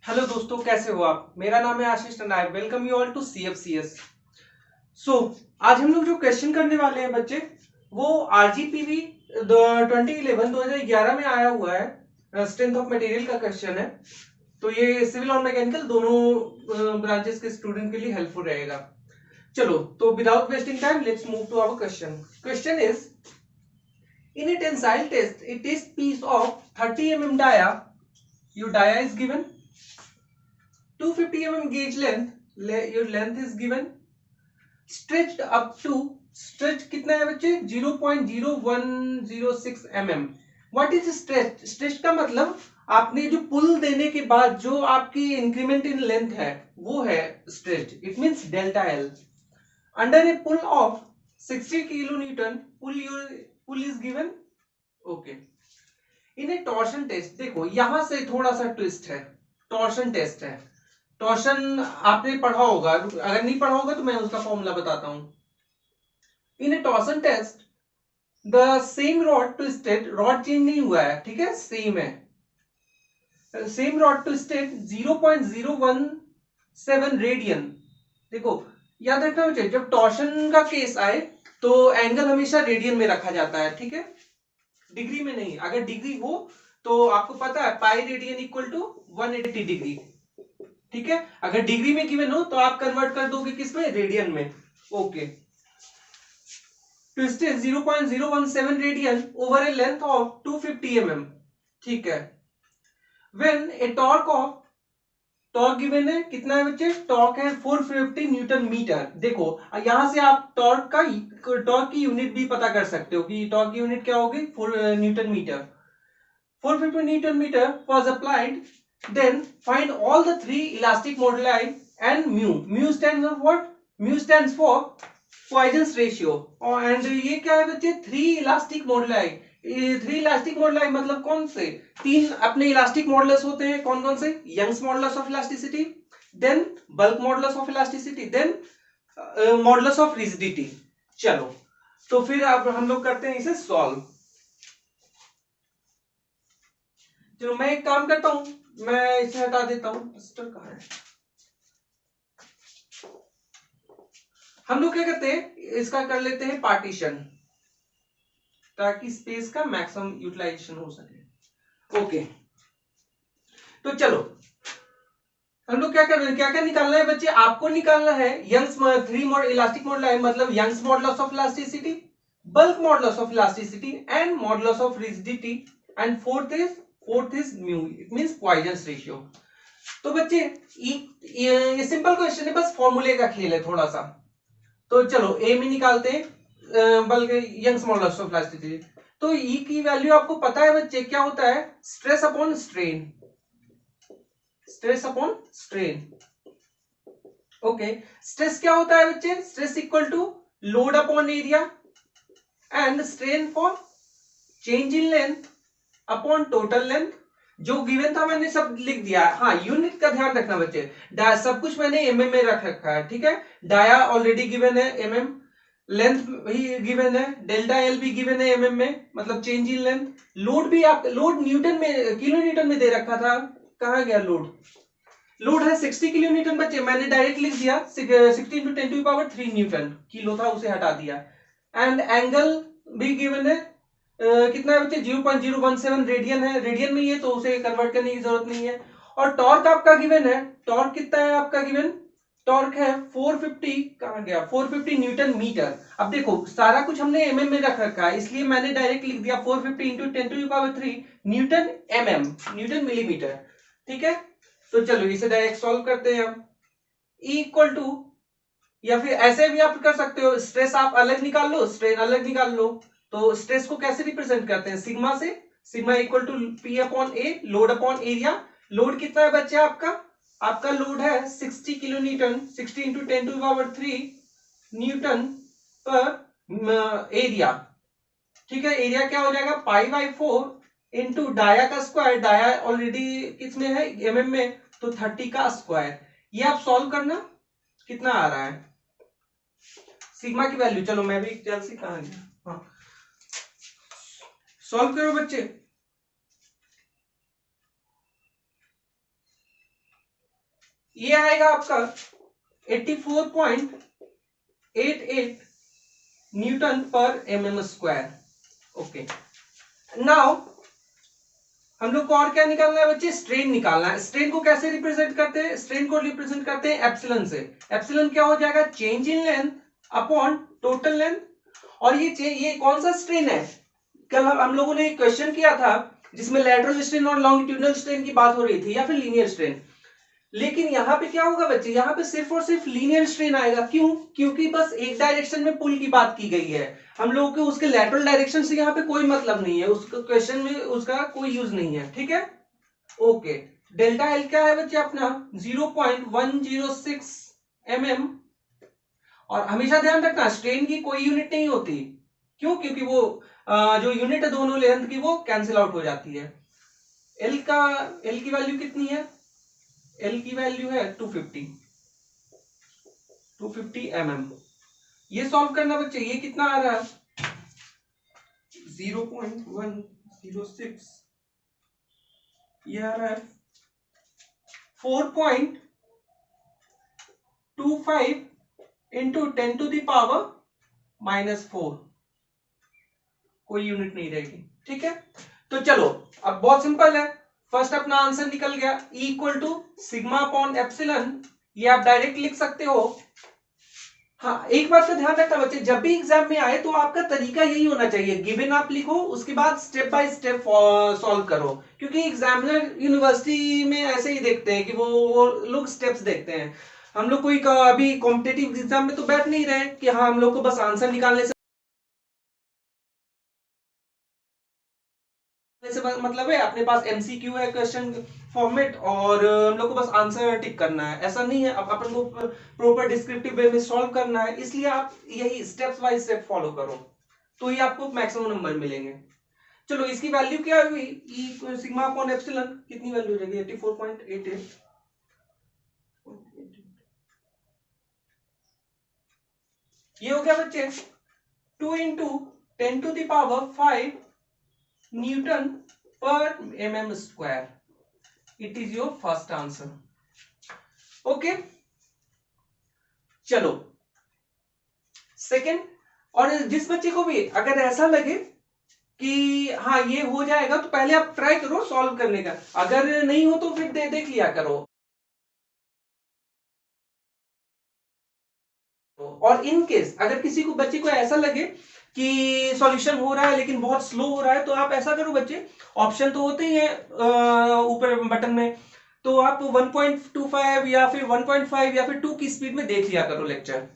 Hello दोस्तों, कैसे हो आप। मेरा नाम है Ashish Nayak. Welcome you all to CFCS। So आज हम लोग जो क्वेश्चन करने वाले हैं बच्चे, वो RGPV 2011 में आया हुआ है। स्ट्रेंथ ऑफ मटेरियल का क्वेश्चन है। तो ये सिविल और मैकेनिकल दोनों ब्रांचेस के स्टूडेंट के लिए हेल्पफुल रहेगा। चलो, तो without wasting time let's move to our question. Question is, in a tensile test a test piece of 30 mm dia, your dia is given, 250 mm gauge length, your length is given, stretched up to, stretch कितना है बच्चे, 0.0106 mm। What is stretch? Stretch का मतलब आपने जो पुल देने के बाद जो आपकी इंक्रीमेंट इन लेंथ है वो है stretch. It means delta L. Under a pull of 60 kilo newton pull is given. Okay, in a torsion test, देखो यहां से थोड़ा सा ट्विस्ट है। टॉर्शन टेस्ट है। टॉर्शन आपने पढ़ा होगा, अगर नहीं पढ़ा होगा तो मैं उसका फॉर्मूला बताता हूं। In a torsion test the same rod twisted, rod change नहीं हुआ है, ठीक है, सेम है। Same rod twisted 0.017 radian. देखो याद रखना चाहिए, जब टॉर्शन का केस आए तो एंगल हमेशा रेडियन में रखा जाता है, ठीक है, डिग्री में नहीं। अगर डिग्री हो तो आपको पता है pi radian equal to 180 degree, ठीक है। अगर डिग्री में गिवन हो तो आप कन्वर्ट कर दोगे किसमें, रेडियन में। Okay, twisted 0.017 radian over A length of 250 mm, ठीक है। When A torque of, torque given है कितना है बच्चे, टॉर्क है 450 न्यूटन मीटर। देखो यहां से आप टॉर्क की यूनिट भी पता कर सकते हो कि टॉर्क की यूनिट क्या होगी, 4 Newton metre. 450 Newton meter was applied. Then find all the three elastic moduli and mu. Mu stands for what? Mu stands for Poisson's ratio. And ये क्या है बच्चे, three elastic मॉडुलाई। Three elastic moduli मतलब कौन से, तीन अपने इलास्टिक मॉडुलस होते हैं। कौन कौन से? Young's modulus of elasticity, then bulk modulus of elasticity, then modulus of rigidity. चलो, तो फिर अब हम लोग करते हैं इसे सॉल्व। चलो मैं एक काम करता हूं, मैं इसे हटा देता हूं। मास्टर कहाँ है? हम लोग क्या करते हैं, इसका कर लेते हैं पार्टीशन, ताकि स्पेस का मैक्सिमम यूटिलाइजेशन हो सके। ओके, तो चलो हम लोग क्या कर रहे हैं, क्या क्या निकालना है बच्चे, आपको निकालना है यंग्स थ्री इलास्टिक मॉडुलाई, मतलब Young's modulus of elasticity, bulk modulus of elasticity and modulus of rigidity, and fourth is mu, it means Poisson's ratio. तो बच्चे ये सिंपल क्वेश्चन है, बस फॉर्मूले का खेल है थोड़ा सा। तो चलो ए में निकालते हैं, बल्कि यंग्स मॉडुलस ऑफ इलास्टिसिटी। तो ई की वैल्यू आपको पता है बच्चे, क्या होता है, stress upon strain, stress upon strain. Okay, stress क्या होता है बच्चे, stress equal to load upon area and strain for change in length upon total length. जो गिवन था मैंने सब लिख दिया है। हाँ, यूनिट का ध्यान रखना बच्चे, सब कुछ मैंने एमएम में रख रखा है, ठीक है। डाया ऑलरेडी गिवन है एमएम, लेंथ भी गिवन है, डेल्टा एल भी गिवन है एमएम में, मतलब चेंज इन लेंथ। लोड भी आप, लोड न्यूटन में, किलो न्यूटन में दे रखा था, कहां गया लोड, लोड है 60 किलो न्यूटन बच्चे, मैंने डायरेक्ट लिख दिया 60 into 10 to the power 3 Newton, kilo था उसे हटा दिया। एंड एंगल भी गिवन है, कितना है बच्चे, 0.017 रेडियन है, रेडियन में ये तो उसे कन्वर्ट करने की जरूरत नहीं है। और टॉर्क आपका गिवन है, टॉर्क कितना है आपका गिवन, टॉर्क है 450, कहां गया, 450 न्यूटन मीटर। अब देखो सारा कुछ हमने एमएम में रख रखा है, इसलिए मैंने डायरेक्ट लिख दिया 450 into 10 to the power 3 Newton MM, Newton millimetre, ठीक है। तो चलो इसे डायरेक्ट सॉल्व करते हैं हम। E इक्वल टू, या फिर ऐसे भी आप कर सकते हो, स्ट्रेस आप अलग निकाल लो, स्ट्रेन अलग निकाल लो। तो स्ट्रेस को कैसे रिप्रेजेंट करते हैं, सिग्मा से, sigma equal to P upon A, load upon area. Load कितना है बच्चे आपका, आपका लोड है 60 kilo newton, 60 into 10 to power 3 newton पर एरिया, ठीक है। एरिया क्या हो जाएगा, पाई बाई 4 इंटू डाया का स्क्वायर, डाया ऑलरेडी किसमें है, एमएम में, तो 30 का स्क्वायर। ये आप सॉल्व करना, कितना आ रहा है सिग्मा की वैल्यू। चलो मैं भी जल्दी, कहां गया, हाँ सॉल्व करो बच्चे। ये आएगा आपका 84.88 न्यूटन पर mm स्क्वायर। ओके, नाउ हम लोग को और क्या निकालना है बच्चे, स्ट्रेन निकालना है। स्ट्रेन को कैसे रिप्रेजेंट करते हैं, स्ट्रेन को रिप्रेजेंट करते हैं एप्सिलॉन से। एप्सिलॉन क्या हो जाएगा, change in length upon total length. और ये कौन सा स्ट्रेन है, कल हम लोगों ने एक क्वेश्चन किया था जिसमें लैटरल स्ट्रेन और लॉन्गिट्यूडनल स्ट्रेन की बात हो रही थी, या फिर लीनियर स्ट्रेन। लेकिन यहाँ पे क्या होगा बच्चे, यहाँ पे सिर्फ और सिर्फ लीनियर स्ट्रेन आएगा। क्यों, क्योंकि बस एक डायरेक्शन में पुल की बात की गई है। हम लोगों को उसके लैटरल डायरेक्शन से यहाँ पे कोई मतलब नहीं है, उसका क्वेश्चन में उसका कोई यूज नहीं है, ठीक है। ओके, डेल्टा एल क्या है बच्चे अपना 0.106 mm। और हमेशा ध्यान रखना स्ट्रेन की कोई यूनिट नहीं होती। क्यों, क्योंकि वो जो यूनिट है दोनों लेंथ की वो कैंसिल आउट हो जाती है। एल की वैल्यू कितनी है, एल की वैल्यू है 250 mm। ये सॉल्व करना बच्चे, ये कितना आ रहा है 0.106, ये आ रहा है 4.25 इंटू 10 टू द पावर -4, कोई यूनिट नहीं रहेगी, ठीक है। तो चलो अब बहुत सिंपल है, फर्स्ट अपना आंसर निकल गया, E equal to sigma upon epsilon, ये आप डायरेक्ट लिख सकते हो। हाँ, एक बात का ध्यान रखना बच्चे, जब भी एग्जाम में आए तो आपका तरीका यही होना चाहिए, गिवन आप लिखो उसके बाद स्टेप बाय स्टेप सॉल्व करो। क्योंकि एग्जामिनर यूनिवर्सिटी में ऐसे ही देखते हैं कि वो लोग स्टेप्स देखते हैं। हम लोग कोई अभी कॉम्पिटेटिव एग्जाम में तो बैठ नहीं रहे कि हाँ हम लोग को बस आंसर निकालने से मतलब है, अपने पास एमसीक्यू है क्वेश्चन फॉर्मेट और हम लोग को बस आंसर टिक करना है, ऐसा नहीं है। अब अपन को प्रॉपर डिस्क्रिप्टिव वे में सॉल्व करना है, इसलिए आप यही स्टेप्स बाय स्टेप फॉलो करो, तो ये आपको मैक्सिमम नंबर मिलेंगे। चलो इसकी वैल्यू क्या हुई, ई सिग्मा अपॉन एप्सिलॉन कितनी वैल्यू हो जाएगी 84.88, ये हो गया बच्चे 2 into 10 to the power 5 newton पर mm square. It is your first answer. Okay, चलो सेकंड। और जिस बच्चे को भी अगर ऐसा लगे कि हाँ ये हो जाएगा, तो पहले आप ट्राई करो सॉल्व करने का, अगर नहीं हो तो फिर देख लिया करो। और इन केस अगर किसी को बच्चे को ऐसा लगे कि सॉल्यूशन हो रहा है लेकिन बहुत स्लो हो रहा है, तो आप ऐसा करो बच्चे, ऑप्शन तो होते ही है ऊपर बटन में, तो आप 1.25 या फिर 1.5 या फिर 2 की स्पीड में देख लिया करो लेक्चर,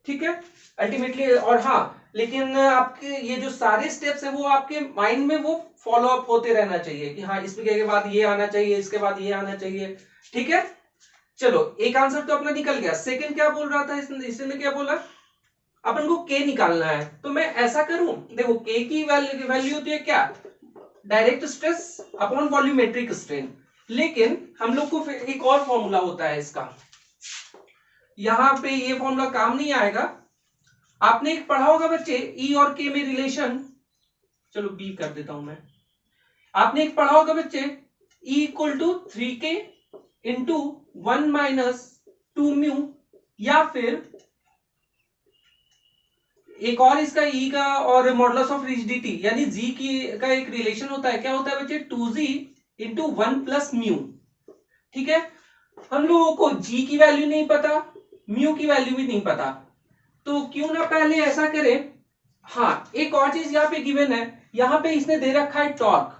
ठीक है अल्टीमेटली। और हाँ, लेकिन आपके ये जो सारे स्टेप्स है वो आपके माइंड में वो फॉलो अप होते रहना चाहिए कि हाँ इसके के बाद ये आना चाहिए, इसके बाद ये आना चाहिए, ठीक है। चलो एक आंसर तो अपना निकल गया। सेकंड क्या बोल रहा था इसने क्या बोला, अपन को के निकालना है। तो मैं ऐसा करूं, देखो के की वैल्यू होती है क्या, direct stress upon volumetric strain. लेकिन हम लोग को फिर एक और फॉर्मूला होता है इसका, यहां पे ये फॉर्मूला काम नहीं आएगा। आपने एक पढ़ा होगा बच्चे ई और के में रिलेशन, चलो बी कर देता हूं मैं। आपने एक पढ़ा होगा बच्चे E equal to 3k into 1 minus 2 mu, या फिर एक और इसका ई का और मॉडुलस ऑफ रिजिडिटी यानी जी की का एक रिलेशन होता है, क्या होता है बच्चे 2g इंटू 1 प्लस म्यू, ठीक है। हम लोगों को जी की वैल्यू नहीं पता, म्यू की वैल्यू भी नहीं पता, तो क्यों ना पहले ऐसा करें। हाँ, एक और चीज यहाँ पे गिवन है, यहाँ पे इसने दे रखा है टॉर्क।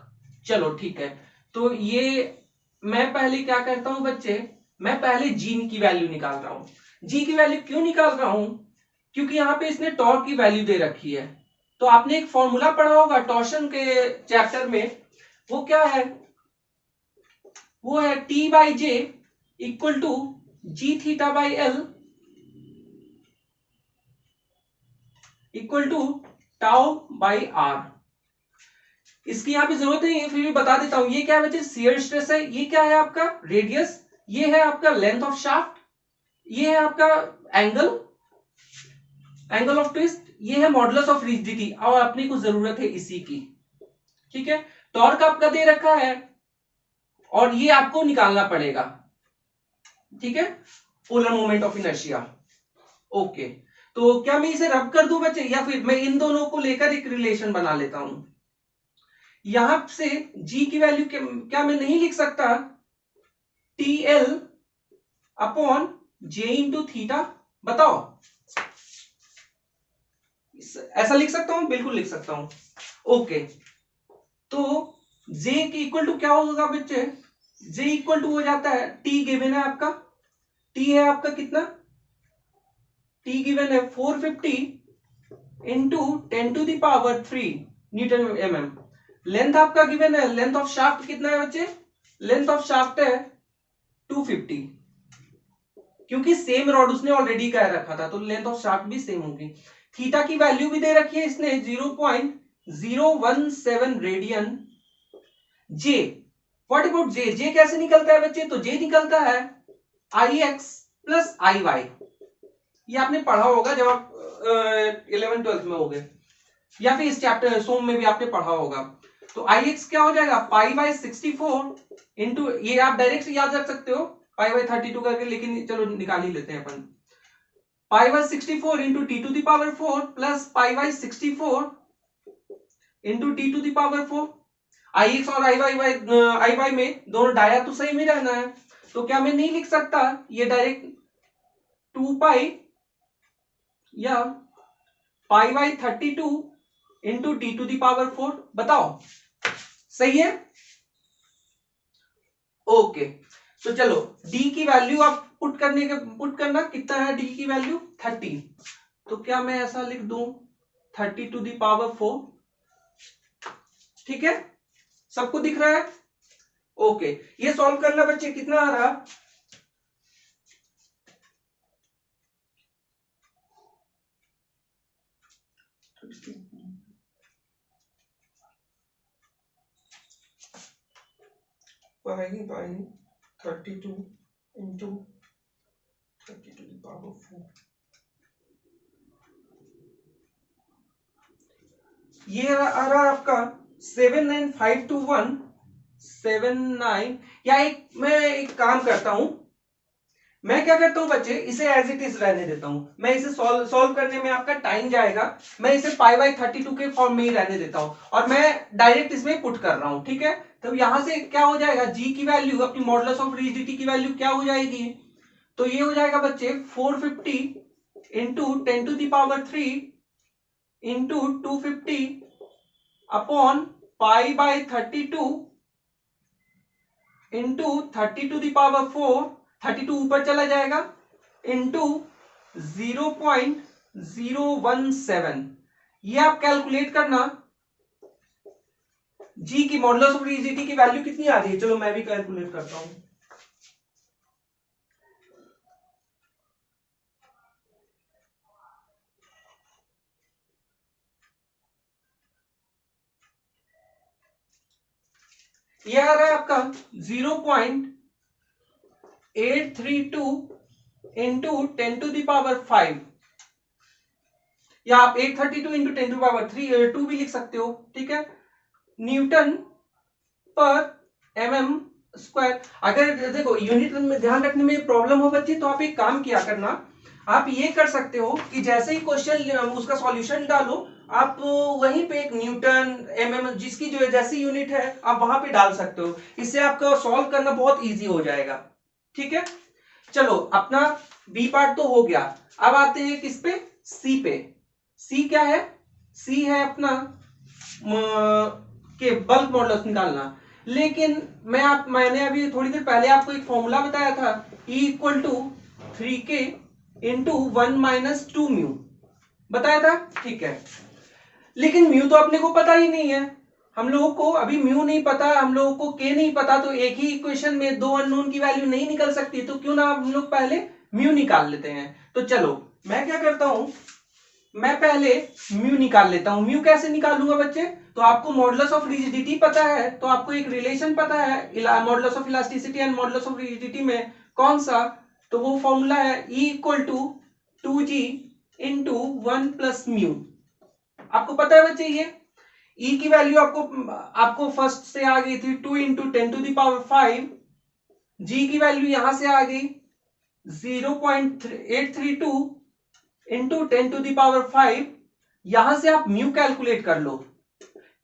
चलो ठीक है, तो ये मैं पहले क्या करता हूं बच्चे, मैं पहले जी की वैल्यू निकाल रहा हूं। जी की वैल्यू क्यों निकाल रहा हूं, क्योंकि यहाँ पे इसने टॉर्क की वैल्यू दे रखी है। तो आपने एक फॉर्मूला पढ़ा होगा टॉर्शन के चैप्टर में, वो क्या है, वो है T by J equal to G theta by L equal to tau by R. इसकी यहां पे जरूरत नहीं है, फिर भी बता देता हूं। ये क्या है बच्चे, शियर स्ट्रेस है, ये क्या है आपका रेडियस, ये है आपका लेंथ ऑफ शाफ्ट, ये है आपका एंगल ऑफ ट्विस्ट, ये है मॉडुलस ऑफ रिजिडिटी, और अपनी को जरूरत है इसी की, ठीक है। टॉर्क आपका दे रखा है और ये आपको निकालना पड़ेगा। ठीक है, polar moment of inertia. Okay, तो क्या मैं इसे रब कर दूं बच्चे, या फिर मैं इन दोनों को लेकर एक रिलेशन बना लेता हूं। यहां से जी की वैल्यू क्या मैं नहीं लिख सकता T L upon J into theta? बताओ, ऐसा लिख सकता हूं? बिल्कुल लिख सकता हूं। ओके, तो जे के इक्वल टू क्या होगा बच्चे? जे इक्वल टू हो जाता है, टी गिवन है आपका, टी है आपका कितना? टी गिवन है 450 इंटू 10⁻³ न्यूटन mm। लेंथ आपका गिवन है, लेंथ ऑफ शाफ्ट कितना है बच्चे? लेंथ ऑफ शाफ्ट है 250, क्योंकि सेम रॉड उसने ऑलरेडी कह रखा था, तो लेंथ ऑफ शाफ्ट भी सेम होगी। थीटा की वैल्यू भी दे रखी है इसने 0.017 रेडियन। जे, व्हाट अबाउट जे? जे कैसे निकलता है बच्चे? तो जे निकलता है Ix प्लस Iy। ये आपने पढ़ा होगा जब आप 11th-12th में होगे, या फिर इस चैप्टर सोम में भी आपने पढ़ा होगा। तो Ix क्या हो जाएगा? π/64 इंटू, ये आप डायरेक्ट याद रख सकते हो π/32 करके, लेकिन चलो निकाल ही लेते हैं अपन। π/64 into t⁴ plus π/64 into t⁴। Ix और Iy में दोनों डाया तो सही में रहना है, तो क्या मैं नहीं लिख सकता ये डायरेक्ट 2π या π/32 इंटू t⁴? बताओ, सही है? ओके, तो चलो d की वैल्यू आप पुट करना, कितना है d की वैल्यू? 30। तो क्या मैं ऐसा लिख दूं 30⁴? ठीक है, सबको दिख रहा है? ओके, ये सॉल्व करना बच्चे, कितना आ रहा? π/32 इंटू 30⁴। ये आ रहा आपका 7952179। या मैं एक काम करता हूं, मैं क्या करता हूं बच्चे, इसे एज इट इज रहने देता हूं। मैं इसे सॉल्व करने में आपका टाइम जाएगा, मैं इसे π/32 के फॉर्म में ही रहने देता हूं, और मैं डायरेक्ट इसमें पुट कर रहा हूं। ठीक है, तो यहां से क्या हो जाएगा, जी की वैल्यू अपनी मॉडुलस ऑफ रिजिडिटी की वैल्यू क्या हो जाएगी? तो ये हो जाएगा बच्चे 450 इंटू 10⁻³ इंटू 250 अपॉन π/32 इंटू 30⁴, 32 ऊपर चला जाएगा, इंटू 0.017। ये आप कैलकुलेट करना, जी की मॉडुलस ऑफ रिजिडिटी की वैल्यू कितनी आ रही है? चलो मैं भी कैलकुलेट करता हूं। ये आ रहा है आपका 0.832 इंटू 10⁵, या आप 832 इंटू 10⁵2 भी लिख सकते हो। ठीक है, न्यूटन पर mm स्क्वायर। अगर देखो यूनिट में ध्यान रखने में प्रॉब्लम हो बच्चे, तो आप एक काम किया करना, आप ये कर सकते हो कि जैसे ही क्वेश्चन उसका सॉल्यूशन डालो, आप वहीं पे एक न्यूटन mm जिसकी जो जैसी यूनिट है आप वहां पे डाल सकते हो। इससे आपका सॉल्व करना बहुत इजी हो जाएगा। ठीक है, चलो अपना बी पार्ट तो हो गया, अब आते हैं किस पे? सी पे। सी क्या है? सी है अपना के बल्क मॉडुलस निकालना। लेकिन मैंने अभी थोड़ी देर पहले आपको एक फॉर्मूला बताया था, E equal to 3K into 1 - 2 mu बताया था। ठीक है, लेकिन म्यू तो अपने को पता ही नहीं है, हम लोगों को अभी म्यू नहीं पता, हम लोगों को के नहीं पता, तो एक ही इक्वेशन में दो अननोन की वैल्यू नहीं निकल सकती, तो क्यों ना हम लोग पहले म्यू निकाल लेते हैं। तो चलो मैं क्या करता हूं, मैं पहले म्यू निकाल लेता हूं। म्यू कैसे निकालूंगा बच्चे? तो आपको मॉडुलस ऑफ रिजिडिटी पता है, तो आपको एक रिलेशन पता है modulus of elasticity and modulus of rigidity में कौन सा? तो वो फॉर्मूला है E equal to 2G into 1 plus mu. आपको पता है बच्चे, ये E की वैल्यू आपको फर्स्ट से आ गई थी 2 इंटू 10⁵, G की वैल्यू यहां से आ गई 0.832 इंटू 10⁵, यहां से आप म्यू कैलकुलेट कर लो।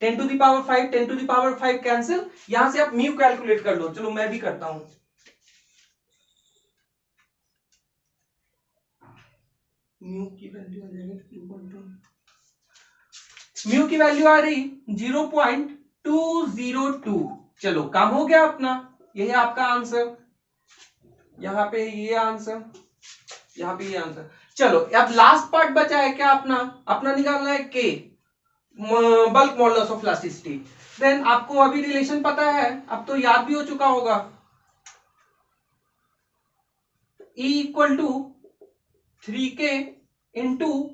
10⁵ कैंसिल, यहां से आप म्यू कैलकुलेट कर लो। चलो मैं भी करता हूं। म्यू की वैल्यू आ जाएगी, म्यू की वैल्यू आ रही 0.202। चलो काम हो गया अपना, यही आपका आंसर। यहां पे ये आंसर, यहां पे ये आंसर। चलो अब लास्ट पार्ट बचा है क्या अपना? अपना निकालना है के, bulk modulus of elasticity. Then आपको अभी रिलेशन पता है, अब तो याद भी हो चुका होगा। E equal to 3K into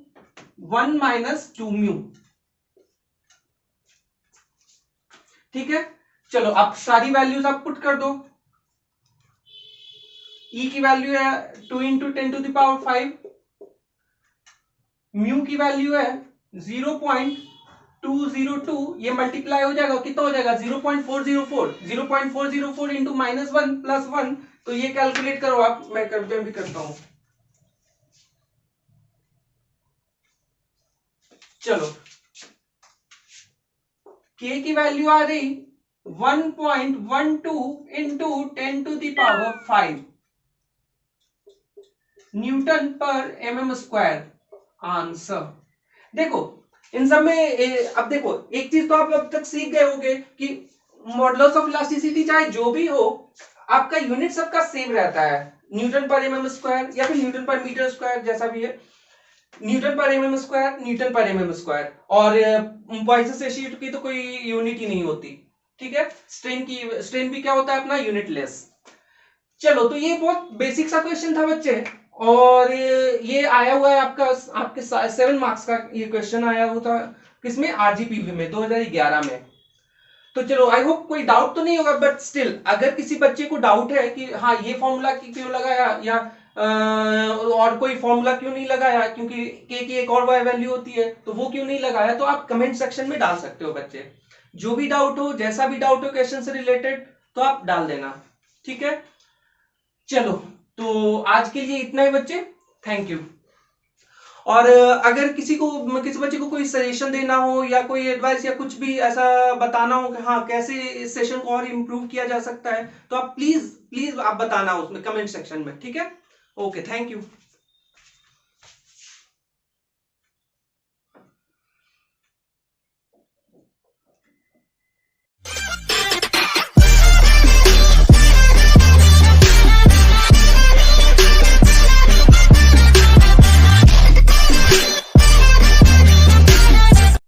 1 minus 2 mu. ठीक है, चलो अब सारी वैल्यूज आप पुट कर दो। E की वैल्यू है 2 इंटू 10⁵, म्यू की वैल्यू है 0.202, ये मल्टीप्लाई हो जाएगा, कितना हो जाएगा 0.404, 0.404 इंटू -1 प्लस 1, तो ये कैलकुलेट करो आप, मैं भी करता हूं। चलो k की वैल्यू आ रही 1.12 इंटू 10⁵ न्यूटन पर mm²। आंसर देखो इन सब में अब देखो एक चीज तो आप अब तक सीख गए होंगे कि मॉडुलस ऑफ इलास्टिसिटी चाहे जो भी हो, आपका यूनिट सबका सेम रहता है, न्यूटन पर mm² या फिर न्यूटन पर मीटर स्क्वायर, जैसा भी है, न्यूटन पर mm², न्यूटन पर mm²। और पॉइसन रेशियो की तो कोई यूनिट ही नहीं होती। ठीक है, स्ट्रेन भी क्या होता है अपना, यूनिटलेस। चलो तो ये बहुत बेसिक सा क्वेश्चन था बच्चे, और ये आया हुआ है आपके 7 मार्क्स का ये क्वेश्चन आया हुआ था, किसमें, आरजीपीवी में 2011 में। तो चलो आई होप कोई डाउट तो नहीं होगा, बट स्टिल अगर किसी बच्चे को डाउट है कि हाँ ये फॉर्मूला क्यों लगाया, या और कोई फॉर्मूला क्यों नहीं लगाया, क्योंकि के की एक और वैल्यू होती है, तो वो क्यों नहीं लगाया, तो आप कमेंट सेक्शन में डाल सकते हो बच्चे। जो भी डाउट हो, जैसा भी डाउट हो क्वेश्चन से रिलेटेड, तो आप डाल देना। ठीक है, चलो तो आज के लिए इतना ही बच्चे, थैंक यू। और अगर किसी बच्चे को कोई सजेशन देना हो, या कोई एडवाइस, या कुछ भी ऐसा बताना हो कि हाँ कैसे इस सेशन को और इम्प्रूव किया जा सकता है, तो आप प्लीज आप बताना उसमें कमेंट सेक्शन में। ठीक है, ओके, थैंक यू।